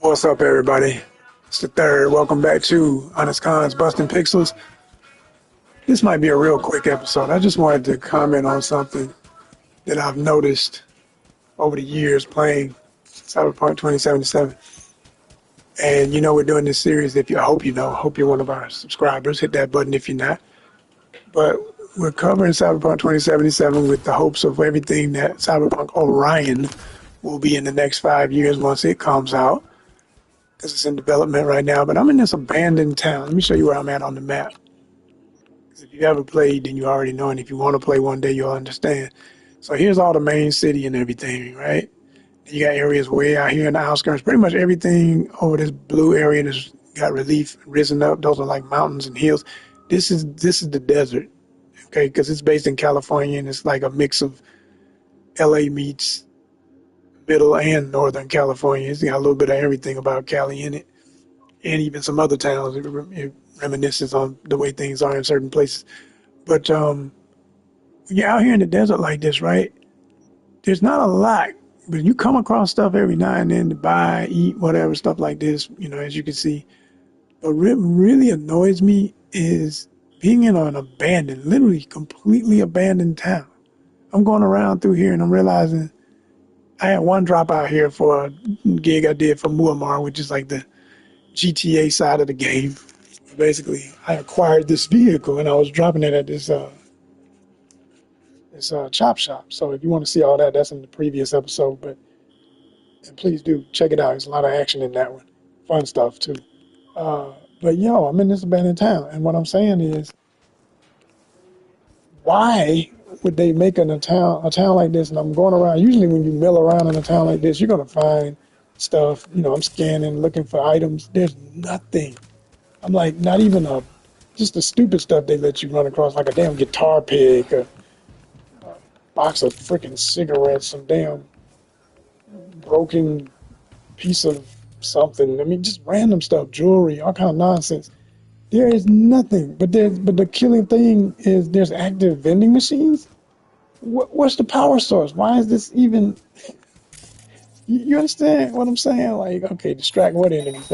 What's up, everybody? It's the third. Welcome back to Honest Cons Busting Pixels. This might be a real quick episode. I just wanted to comment on something that I've noticed over the years playing Cyberpunk 2077. And you know, we're doing this series. I hope you know, hope you're one of our subscribers. Hit that button if you're not. But we're covering Cyberpunk 2077 with the hopes of everything that Cyberpunk Orion will be in the next 5 years once it comes out, because it's in development right now. But I'm in this abandoned town. Let me show you where I'm at on the map. Because if you ever played, then you already know, and if you want to play one day, you'll understand. So here's all the main city and everything, right? You got areas way out here in the outskirts. Pretty much everything over this blue area that's got relief risen up. Those are like mountains and hills. This is the desert, okay? Because it's based in California, and it's like a mix of LA meets middle and northern California. It's got a little bit of everything about Cali in it, and even some other towns. It reminisces on the way things are in certain places. But when you're out here in the desert like this, right, there's not a lot, but you come across stuff every now and then to buy, eat, whatever, stuff like this, you know, as you can see. But what really annoys me is being in an abandoned, literally completely abandoned town. I'm going around through here and I'm realizing I had one drop out here for a gig I did for Muammar, which is like the GTA side of the game. Basically, I acquired this vehicle and I was dropping it at this chop shop. So if you want to see all that, that's in the previous episode. But and please do check it out. There's a lot of action in that one, fun stuff too. But I'm in this abandoned town, and what I'm saying is, why would they make a town like this? And I'm going around. Usually, when you mill around in a town like this, you're gonna find stuff. You know, I'm scanning, looking for items. There's nothing. I'm like, not even just the stupid stuff they let you run across, like a damn guitar pick, a box of freaking cigarettes, some damn broken piece of something. I mean, just random stuff, jewelry, all kind of nonsense. There is nothing. But the killing thing is there's active vending machines. What's the power source? Why is this even? You understand what I'm saying? Like, okay, distract what enemies?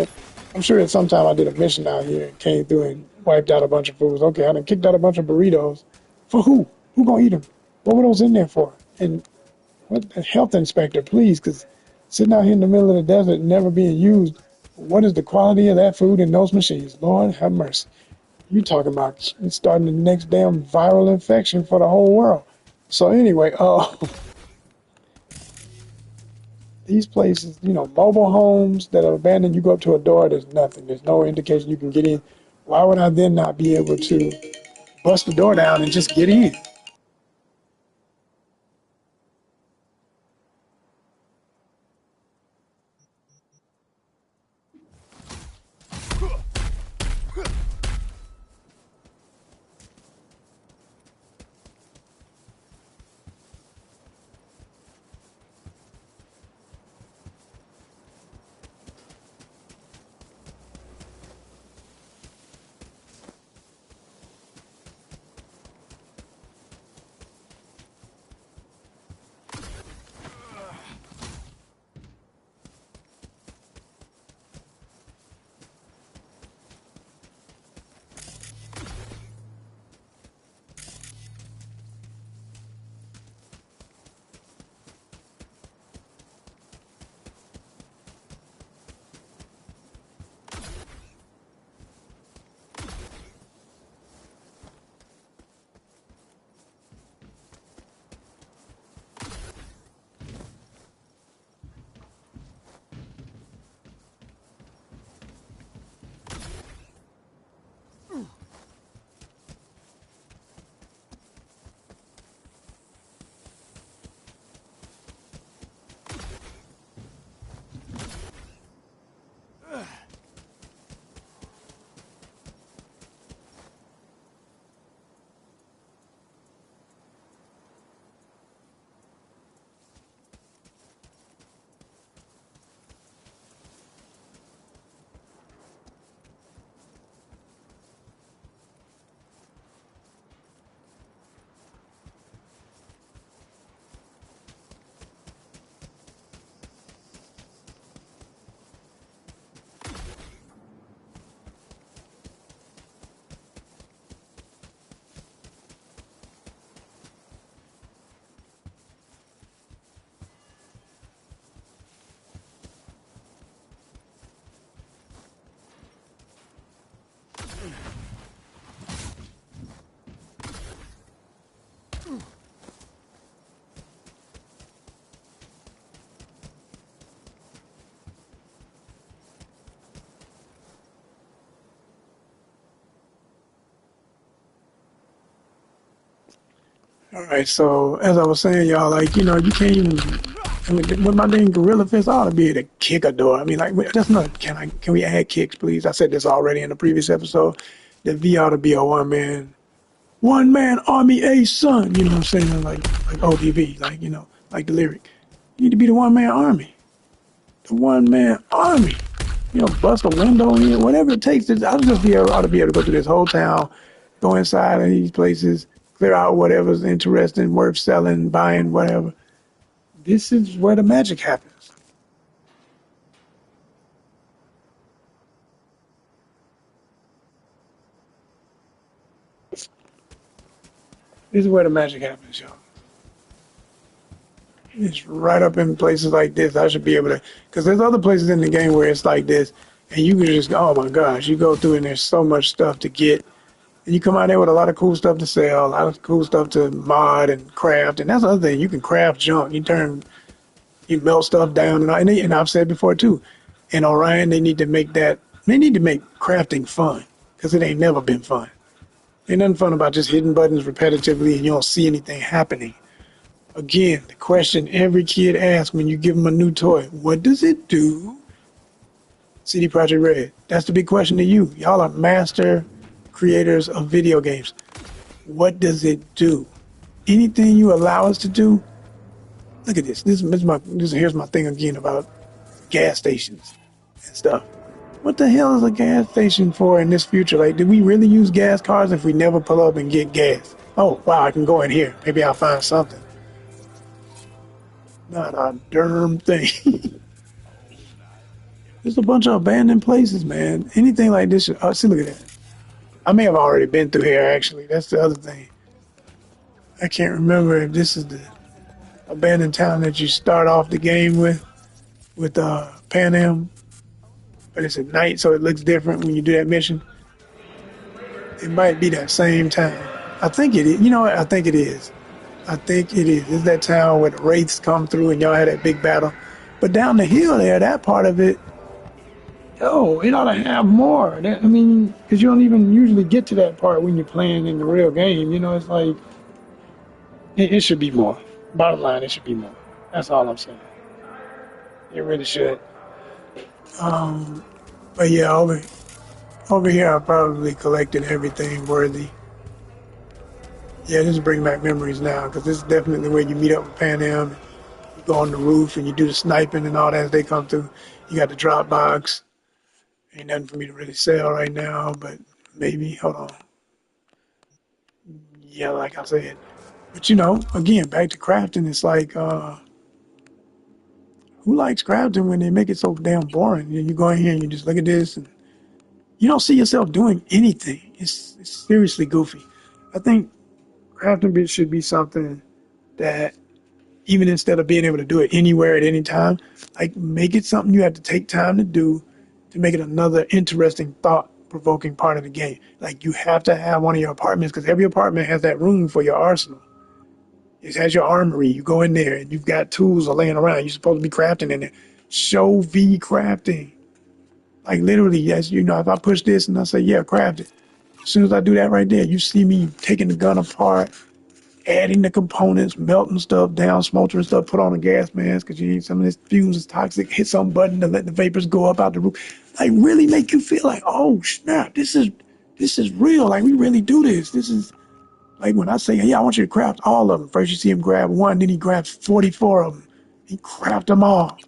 I'm sure at some time I did a mission out here and came through and wiped out a bunch of foods. Okay, I done kicked out a bunch of burritos. For who? Who gonna eat them? What were those in there for? And what the health inspector, please, because sitting out here in the middle of the desert and never being used, what is the quality of that food in those machines? Lord have mercy. You talking about starting the next damn viral infection for the whole world. So anyway, these places, mobile homes that are abandoned, you go up to a door, there's nothing. There's no indication you can get in. Why would I then not be able to bust the door down and just get in? All right, so as I was saying, y'all, like, you can't even. I mean, with my dang gorilla fist, I ought to be able to kick a door. I mean, like, that's not. Can we add kicks, please? I said this already in the previous episode. The V ought to be a one man army, a son. You know what I'm saying? Like ODB, like like the lyric. You need to be the one man army, the one man army. Bust a window in, whatever it takes. I'll just ought to be able to go through this whole town, go inside of these places, clear out whatever's interesting, worth selling, buying, whatever. This is where the magic happens. This is where the magic happens, y'all. It's right up in places like this. I should be able to, because there's other places in the game where it's like this, and you can just go, oh my gosh, you go through and there's so much stuff to get. And you come out there with a lot of cool stuff to sell, a lot of cool stuff to mod and craft. And that's the other thing. You can craft junk. You melt stuff down. And I've said before too, in Orion, they need to make crafting fun, because it ain't never been fun. Ain't nothing fun about just hitting buttons repetitively and you don't see anything happening. Again, the question every kid asks when you give them a new toy, what does it do? CD Projekt Red, that's the big question to you. Y'all are master creators of video games. What does it do? Anything you allow us to do, look at this. Here's my thing again about gas stations and stuff. What the hell is a gas station for in this future? Like, do we really use gas cars if we never pull up and get gas? Oh, wow, I can go in here. Maybe I'll find something. Not a darn thing. There's a bunch of abandoned places, man. Anything like this, see, look at that. I may have already been through here, actually. That's the other thing. I can't remember if this is the abandoned town that you start off the game with PANAM, but it's at night, so it looks different when you do that mission. It might be that same town. I think it is. You know what? I think it is. I think it is. It's that town where the wraiths come through and y'all had that big battle. But down the hill there, that part of it, oh, it ought to have more. Because you don't even usually get to that part when you're playing in the real game. It's like, it should be more. Bottom line, it should be more. That's all I'm saying. It really should. But yeah, over here, I probably collected everything worthy. Yeah, just bring back memories now, because this is definitely where you meet up with Pan Am. You go on the roof and you do the sniping and all that as they come through. You got the drop box. Ain't nothing for me to really sell right now, but maybe. Hold on. Yeah, like I said. But again, back to crafting, it's like, who likes crafting when they make it so damn boring? You go in here and you just look at this and you don't see yourself doing anything. It's seriously goofy. I think crafting bit should be something that, even instead of being able to do it anywhere at any time, like, make it something you have to take time to do to make it another interesting, thought-provoking part of the game. Like, you have to have one of your apartments, because every apartment has that room for your arsenal. It has your armory. You go in there and you've got tools laying around. You're supposed to be crafting in there. Show V crafting. Like, literally, yes, if I push this and I say, yeah, craft it. As soon as I do that right there, you see me taking the gun apart, adding the components, melting stuff down, smoldering stuff, put on a gas mask because you need some of this fumes is toxic, hit some button to let the vapors go up out the roof. Like, really make you feel like, oh snap, this is real. Like, we really do this. This is like when I say, yeah, I want you to craft all of them. First you see him grab one, then he grabs 44 of them. He craft them all.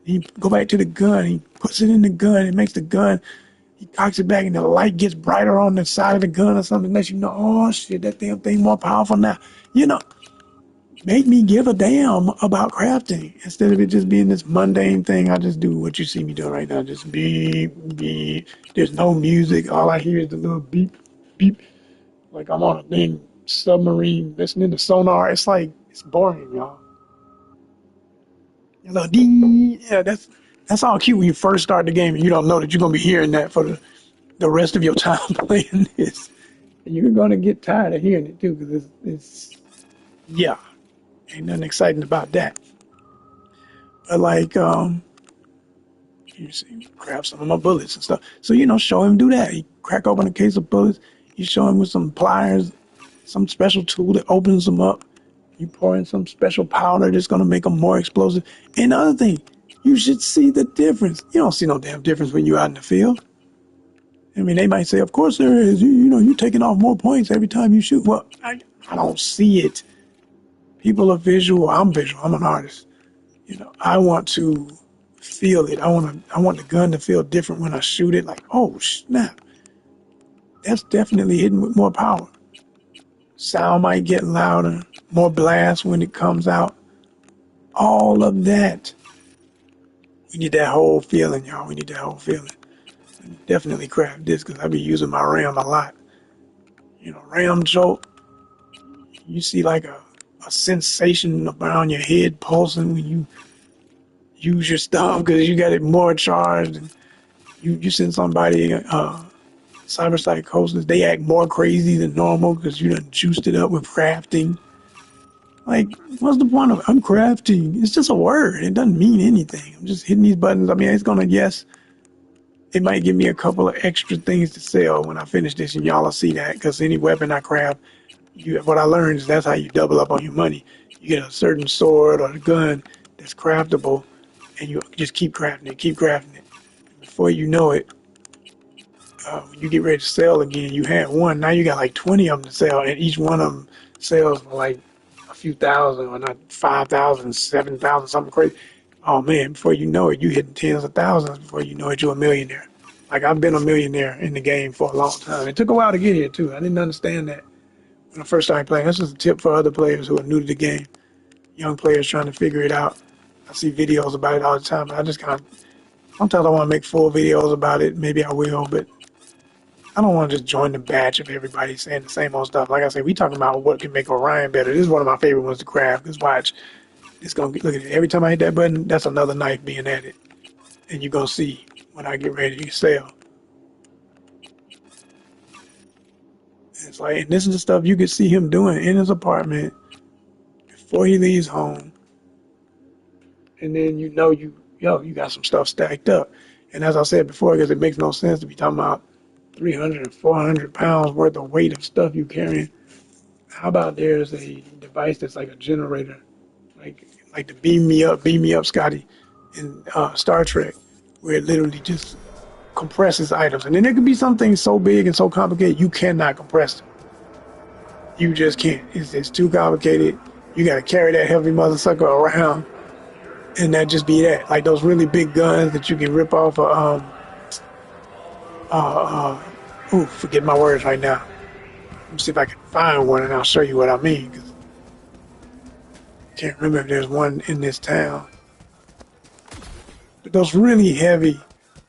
He go back to the gun. He puts it in the gun. It makes the gun. He cocks it back, and the light gets brighter on the side of the gun or something. Lets you know, oh shit, that damn thing more powerful now. Make me give a damn about crafting instead of it just being this mundane thing. I just do what you see me doing right now. Just beep, beep. There's no music. All I hear is the little beep, beep. Like I'm on a thing submarine listening to sonar. It's like, it's boring, y'all. A little ding. Yeah, that's all cute when you first start the game and you don't know that you're gonna be hearing that for the rest of your time playing this. And you're gonna get tired of hearing it too, because it's yeah, ain't nothing exciting about that. But like, you see, grab some of my bullets and stuff. So show him do that. He crack open a case of bullets. You show him with some pliers, some special tool that opens them up. You pour in some special powder that's going to make them more explosive. And the other thing, you should see the difference. You don't see no damn difference when you're out in the field. I mean, they might say, of course there is. You know, you're taking off more points every time you shoot. Well, I don't see it. People are visual. I'm visual. I'm an artist. You know, I want to feel it. I want the gun to feel different when I shoot it. Like, oh snap, that's definitely hitting with more power. Sound might get louder, more blast when it comes out. All of that. We need that whole feeling, y'all. We need that whole feeling. And definitely craft this because I be using my RAM a lot. You know, RAM jolt. You see like a sensation around your head pulsing when you use your stuff because you got it more charged. And you send somebody cyberpsychosis, they act more crazy than normal because you done juiced it up with crafting. Like, what's the point of it? I'm crafting? It's just a word. It doesn't mean anything. I'm just hitting these buttons. I mean, it's gonna, yes, it might give me a couple of extra things to sell when I finish this, and y'all will see that because any weapon I craft, what I learned is that's how you double up on your money. You get a certain sword or a gun that's craftable, and you just keep crafting it, keep crafting it. Before you know it, when you get ready to sell again, you had one. Now you got like 20 of them to sell, and each one of them sells for like a few thousand, or not 5,000, 7,000, something crazy. Oh man, before you know it, you hitting tens of thousands. Before you know it, you're a millionaire. Like I've been a millionaire in the game for a long time. It took a while to get here too. I didn't understand that when I first started playing. That's just a tip for other players who are new to the game. Young players trying to figure it out. I see videos about it all the time, but I just kind of, sometimes I want to make full videos about it. Maybe I will, but I don't want to just join the batch of everybody saying the same old stuff. Like I said, we talking about what can make Orion better. This is one of my favorite ones to craft. Just watch. It's gonna look at it. Every time I hit that button, that's another knife being added, and you're gonna see when I get ready to sell. It's like, and this is the stuff you can see him doing in his apartment before he leaves home, and then you know you got some stuff stacked up. And as I said before, because it makes no sense to be talking about 300 and 400 pounds worth of weight of stuff you carrying. How about there's a device that's like a generator, like the beam me up, Scotty, in Star Trek, where it literally just compresses items. And then there could be something so big and so complicated you cannot compress them. You just can't. It's too complicated. You got to carry that heavy mother sucker around, and that just be that. Like those really big guns that you can rip off of. Forget my words right now. Let me see if I can find one, and I'll show you what I mean. Cause I can't remember if there's one in this town. But those really heavy,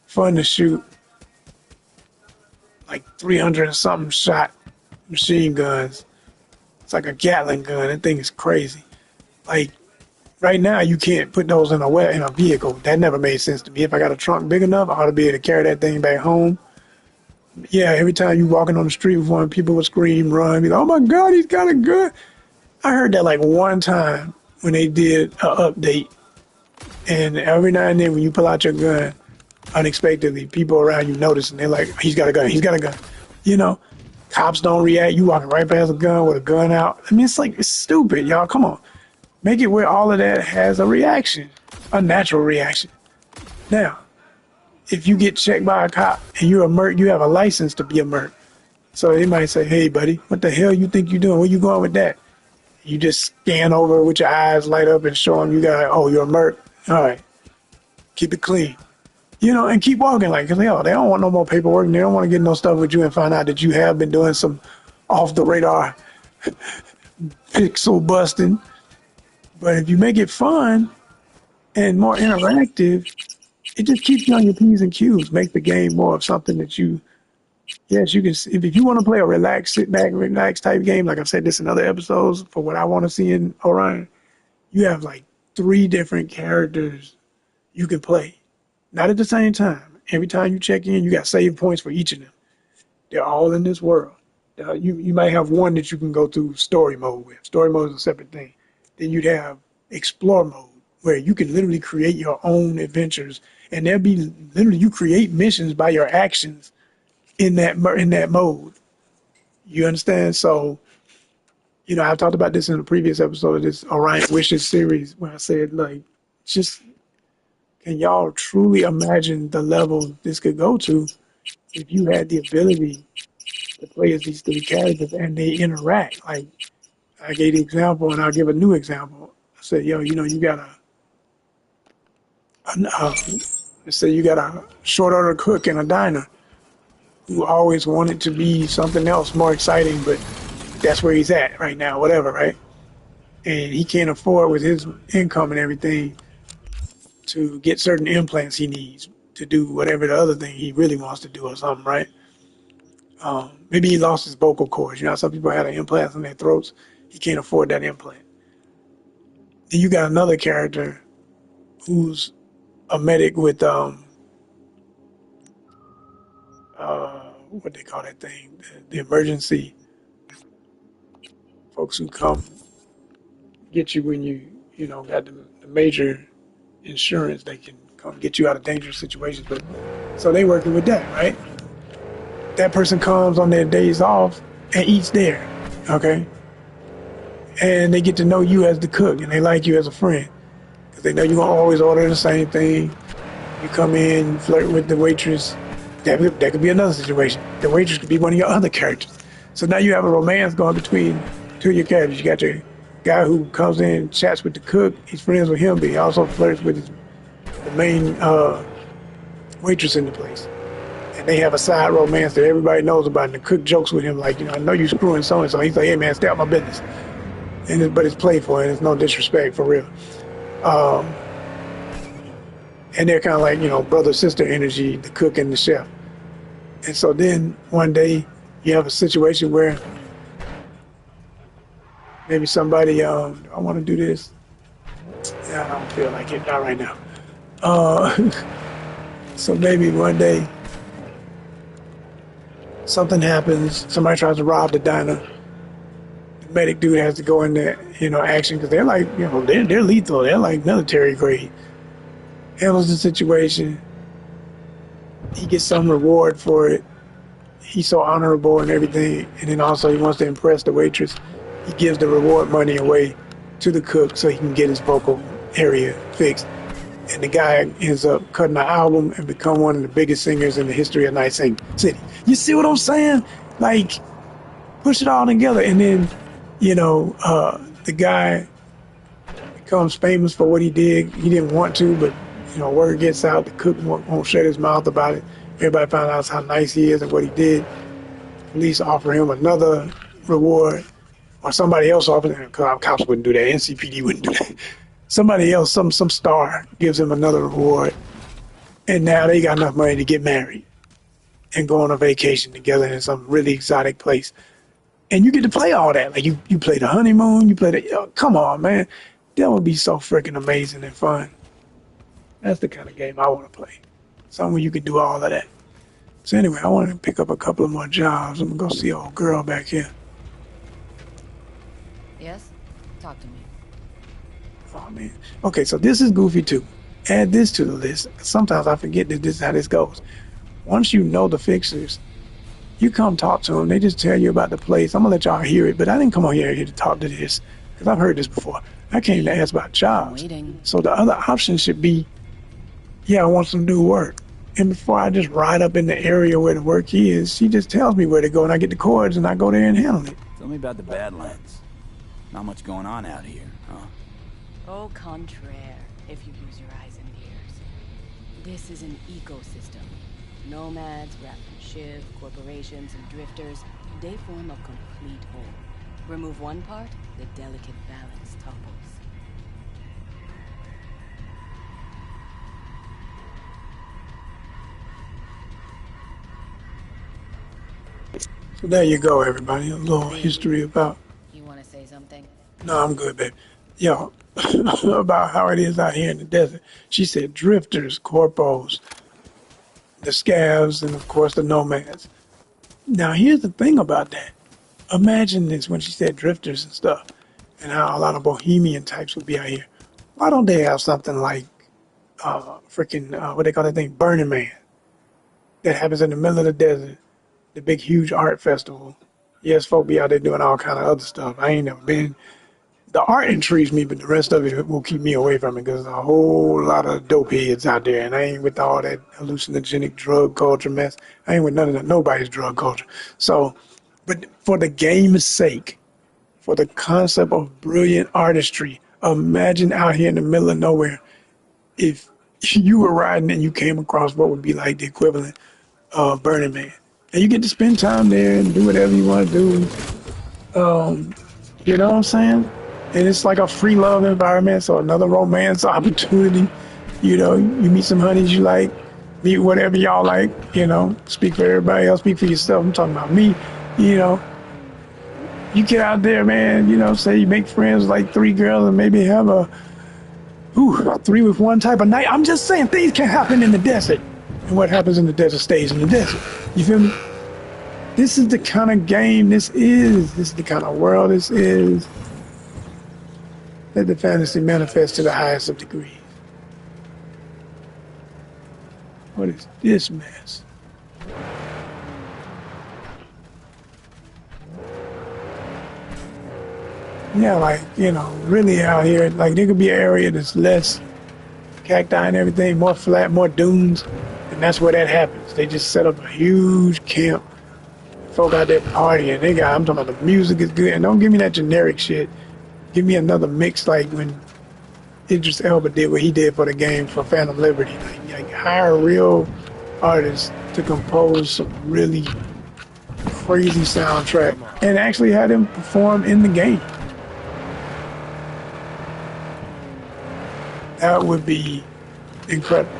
fun to shoot, like 300 and something shot machine guns. It's like a Gatling gun. That thing is crazy. Like right now, you can't put those in a vehicle. That never made sense to me. If I got a trunk big enough, I ought to be able to carry that thing back home. Yeah, every time you walking on the street with one, people would scream, run, be like, "Oh my God, he's got a gun!" I heard that like one time when they did an update, and every now and then when you pull out your gun, unexpectedly, people around you notice, and they're like, "He's got a gun! He's got a gun!" You know, cops don't react. You walking right past a gun with a gun out. I mean, it's stupid, y'all. Come on, make it where all of that has a reaction, a natural reaction. Now, if you get checked by a cop and you're a merc, you have a license to be a merc. So they might say, "Hey, buddy, what the hell you think you're doing? Where you going with that?" You just scan over with your eyes light up and show them you got, oh, you're a merc. All right, keep it clean. You know, and keep walking like, cause they don't want no more paperwork and they don't want to get no stuff with you and find out that you have been doing some off the radar pixel busting. But if you make it fun and more interactive, it just keeps you on your P's and Q's. Make the game more of something that you, yes, you can. If you want to play a relax, sit back, relax type game, like I've said this in other episodes, for what I want to see in Orion, you have like 3 different characters you can play. Not at the same time. Every time you check in, you got save points for each of them. They're all in this world. You might have one that you can go through story mode with. Story mode is a separate thing. Then you'd have explore mode, where you can literally create your own adventures, and there'll be literally you create missions by your actions in that mode. You understand? So I've talked about this in a previous episode of this Orion Wishes series where I said, like, just can y'all truly imagine the level this could go to if you had the ability to play as these three characters and they interact? Like, I gave the example and I'll give a new example. I said, yo, you got let's say you got a short order cook in a diner who always wanted to be something else more exciting, but that's where he's at right now, whatever, right? And he can't afford with his income and everything to get certain implants he needs to do whatever the other thing he really wants to do or something, right? Maybe he lost his vocal cords. Some people have implants in their throats. He can't afford that implant. Then you got another character who's a medic with what they call that thing, the emergency folks who come get you when you got the major insurance. They can come get you out of dangerous situations. But so they working with that, right? That person comes on their days off and eats there, okay? And they get to know you as the cook and they like you as a friend because they know you're gonna always order the same thing. You come in, you flirt with the waitress. That could be another situation. The waitress could be one of your other characters. So now you have a romance going between two of your characters. You got your guy who comes in and chats with the cook. He's friends with him, but he also flirts with the main waitress in the place. And they have a side romance that everybody knows about. And the cook jokes with him like, I know you screwing so-and-so. He's like, hey man, stay out my business. But it's playful and it's no disrespect for real. And they're kind of like, brother-sister energy, the cook and the chef. And so then one day you have a situation where maybe somebody, I want to do this. Yeah, I don't feel like it, not right now. So maybe one day something happens, somebody tries to rob the diner. The medic dude has to go in there, action, because they're like, they're lethal. They're like military grade. Handles the situation. He gets some reward for it. He's so honorable and everything. And then also he wants to impress the waitress. He gives the reward money away to the cook so he can get his vocal area fixed. And the guy ends up cutting an album and become one of the biggest singers in the history of Night City. You see what I'm saying? Like, push it all together. And then, the guy becomes famous for what he did. He didn't want to, but word gets out. The cook won't shut his mouth about it. Everybody finds out how nice he is and what he did. Police offer him another reward, or somebody else offers him, because cops wouldn't do that. NCPD wouldn't do that. Somebody else, some star, gives him another reward, and now they got enough money to get married and go on a vacation together in some really exotic place. And you get to play all that. Like you play the honeymoon, you play come on, man. That would be so freaking amazing and fun. That's the kind of game I want to play. Something where you can do all of that. So anyway, I want to pick up a couple of more jobs. I'm going to go see old girl back here. Yes? Talk to me. Oh, man. Okay, so this is goofy, too. Add this to the list. Sometimes I forget that this is how this goes. Once you know the fixers, you come talk to them. They just tell you about the place. I'm going to let y'all hear it, but I didn't come on here to talk to this because I've heard this before. I came to ask about jobs. So the other option should be, yeah, I want some new work. And before I just ride up in the area where the work is, she just tells me where to go, and I get the cords, and I go there and handle it. Tell me about the Badlands. Not much going on out here, huh? Au contraire, if you use your eyes and ears. This is an ecosystem. Nomads, Raph and Shiv, corporations, and drifters, they form a complete whole. Remove one part, the delicate balance topples. So there you go, everybody. A little history about... You want to say something? No, I'm good, babe. Yo, about how it is out here in the desert. She said drifters, corpos, the scavs, and of course the nomads. Now, here's the thing about that. Imagine this when she said drifters and stuff, and how a lot of bohemian types would be out here. Why don't they have something like what they call that thing, Burning Man, that happens in the middle of the desert, the big, huge art festival, Yes, folk be out there doing all kind of other stuff. I ain't never been. The art intrigues me, but the rest of it will keep me away from it because there's a whole lot of dope heads out there, and I ain't with all that hallucinogenic drug culture mess. I ain't with none of that, nobody's drug culture. So, but for the game's sake, for the concept of brilliant artistry, imagine out here in the middle of nowhere, if you were riding and you came across what would be like the equivalent of Burning Man. And you get to spend time there and do whatever you want to do. You know what I'm saying? And it's like a free love environment, so another romance opportunity. You know, you meet some honeys you like, meet whatever y'all like, you know, speak for everybody else, speak for yourself. I'm talking about me, you know. You get out there, man, you know, say you make friends with like 3 girls and maybe have a 3 with 1 type of night. I'm just saying things can happen in the desert. And what happens in the desert stays in the desert. You feel me? This is the kind of game this is. This is the kind of world this is. Let the fantasy manifest to the highest of degrees. What is this mess? Yeah, like, you know, really out here, like there could be an area that's less cacti and everything, more flat, more dunes, and that's where that happens. They just set up a huge camp. Folk out there partying. I'm talking about the music is good, and don't give me that generic shit. Give me another mix like when Idris Elba did what he did for the game for Phantom Liberty. Like hire real artists to compose some really crazy soundtrack and actually had them perform in the game. That would be incredible.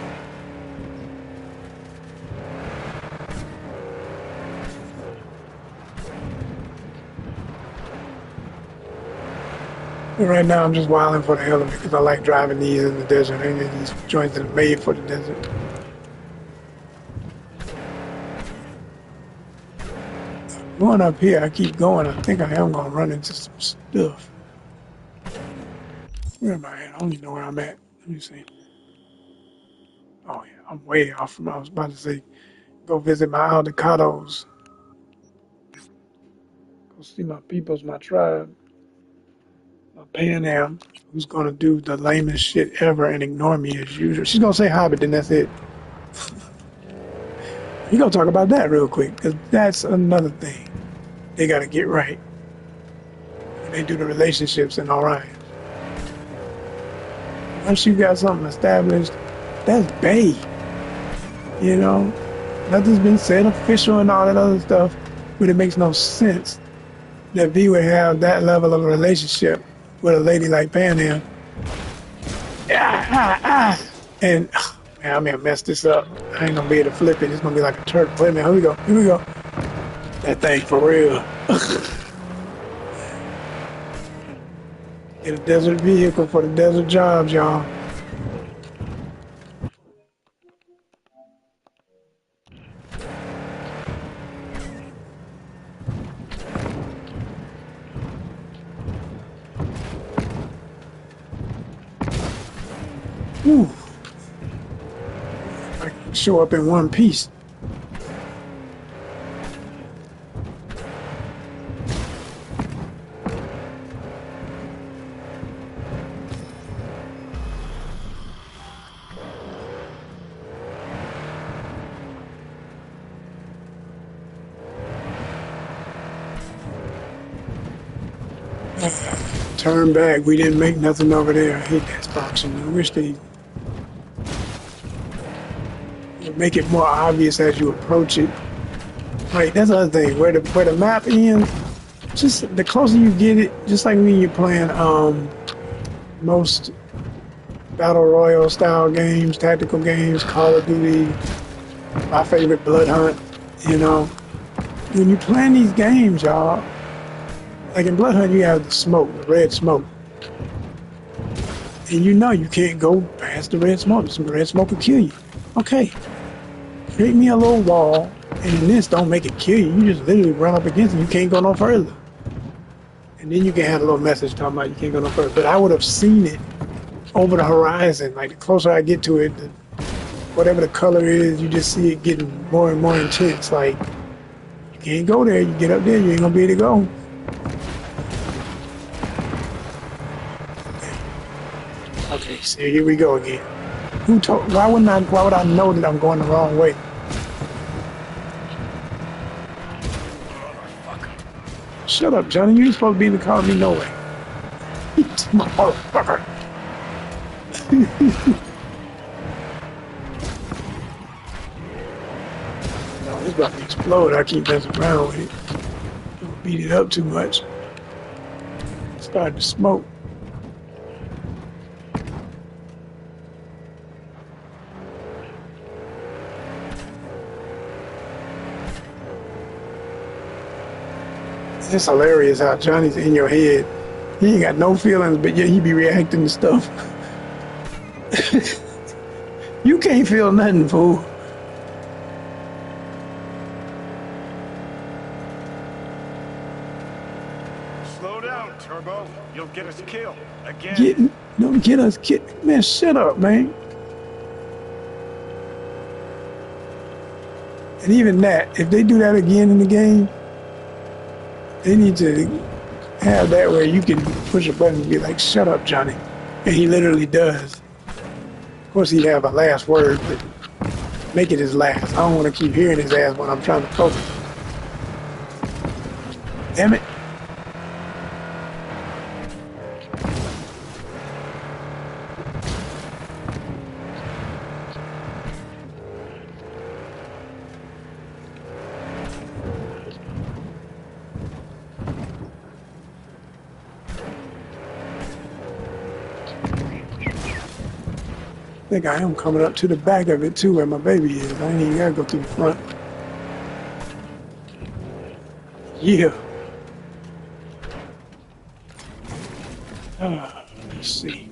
And right now I'm just wilding for the hell of it because I like driving these in the desert. And these joints that are made for the desert. Going up here, I keep going. I think I am going to run into some stuff. Where am I at? I don't even know where I'm at. Let me see. Oh, yeah, I'm way off from, I was about to say, go visit my Aldecados. Go see my peoples, my tribe. My PANAM, who's going to do the lamest shit ever and ignore me as usual. She's going to say hi, but then that's it. We're going to talk about that real quick, because that's another thing they got to get right. When they do the relationships and ORION. Once you got something established, that's bae. You know, nothing's been said official and all that other stuff, but it makes no sense that V would have that level of a relationship with a lady like PANAM. And man, I'm gonna mess this up. I ain't gonna be able to flip it. It's gonna be like a turtle. Wait a minute, here we go. Here we go. That thing for real. Get a desert vehicle for the desert jobs, y'all. Ooh. I can show up in one piece. Turn back. We didn't make nothing over there. I hate that function. I wish they would make it more obvious as you approach it. Like, that's the other thing. Where the map ends, just the closer you get it, just like when you're playing most battle royale style games, tactical games, Call of Duty, my favorite Blood Hunt, you know. When you're playing these games, y'all, like in Blood Hunt, you have the smoke, the red smoke. And you know you can't go past the red smoke. Some red smoke will kill you. Okay, create me a little wall, and in this, don't make it kill you. You just literally run up against it. You can't go no further. And then you can have a little message talking about you can't go no further. But I would have seen it over the horizon. Like the closer I get to it, whatever the color is, you just see it getting more and more intense. Like, you can't go there. You get up there, you ain't gonna be able to go. Okay, so here we go again. Who told? Why would I know that I'm going the wrong way? Shut up, Johnny. You ain't supposed to be in the car with me no way. Motherfucker. No, it's about to explode. I keep messing around with it. Don't beat it up too much. It's starting to smoke. It's hilarious how Johnny's in your head. He ain't got no feelings, but yet he be reacting to stuff. You can't feel nothing, fool. Slow down, Turbo. You'll get us killed again. Get us killed. Man, shut up, man. And even that, if they do that again in the game, they need to have that where you can push a button and be like, shut up, Johnny. And he literally does. Of course, he'd have a last word, but make it his last. I don't want to keep hearing his ass when I'm trying to focus. Damn it. I think I am coming up to the back of it too, where my baby is. I ain't even gotta go through the front. Yeah. Let's see.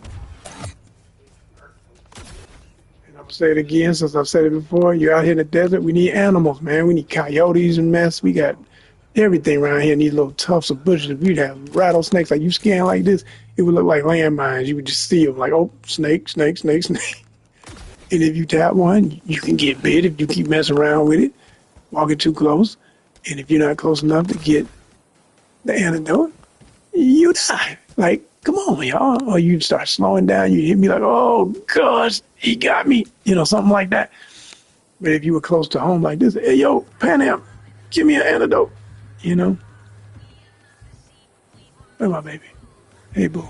And I'll say it again, since I've said it before. You're out here in the desert. We need animals, man. We need coyotes and mess. We got everything around here in these little tufts of bushes. If we'd have rattlesnakes, like you scan like this, it would look like landmines. You would just see them like, oh, snake, snake, snake, snake. And if you tap one, you can get bit if you keep messing around with it, walking too close. And if you're not close enough to get the antidote, you die. Like, come on, y'all. Or you start slowing down, you hit me like, oh, gosh, he got me. You know, something like that. But if you were close to home like this, hey, yo, PANAM, give me an antidote. You know? Where's my baby? Hey, boo.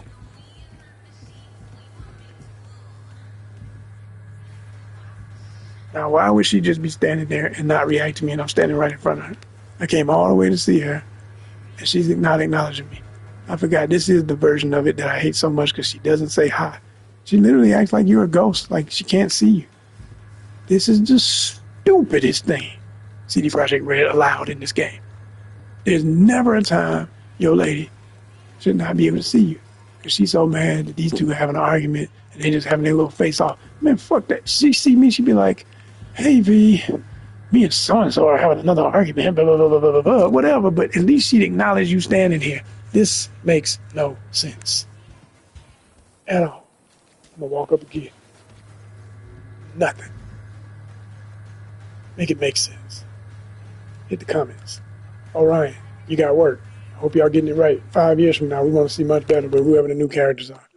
Now, why would she just be standing there and not react to me and I'm standing right in front of her? I came all the way to see her and she's not acknowledging me. I forgot this is the version of it that I hate so much because she doesn't say hi. She literally acts like you're a ghost, like she can't see you. This is the stupidest thing CD Projekt Red allowed in this game. There's never a time your lady should not be able to see you because she's so mad that these two are having an argument and they just having their little face off. Man, fuck that. She see me, she'd be like, hey, V, me and so-and-so are having another argument, blah, blah, blah, blah, blah, blah, whatever, but at least she'd acknowledge you standing here. This makes no sense at all. I'm going to walk up again. Nothing. Make it make sense. Hit the comments. Orion, you got work. I hope y'all getting it right. 5 years from now, we want to see much better, but whoever the new characters are.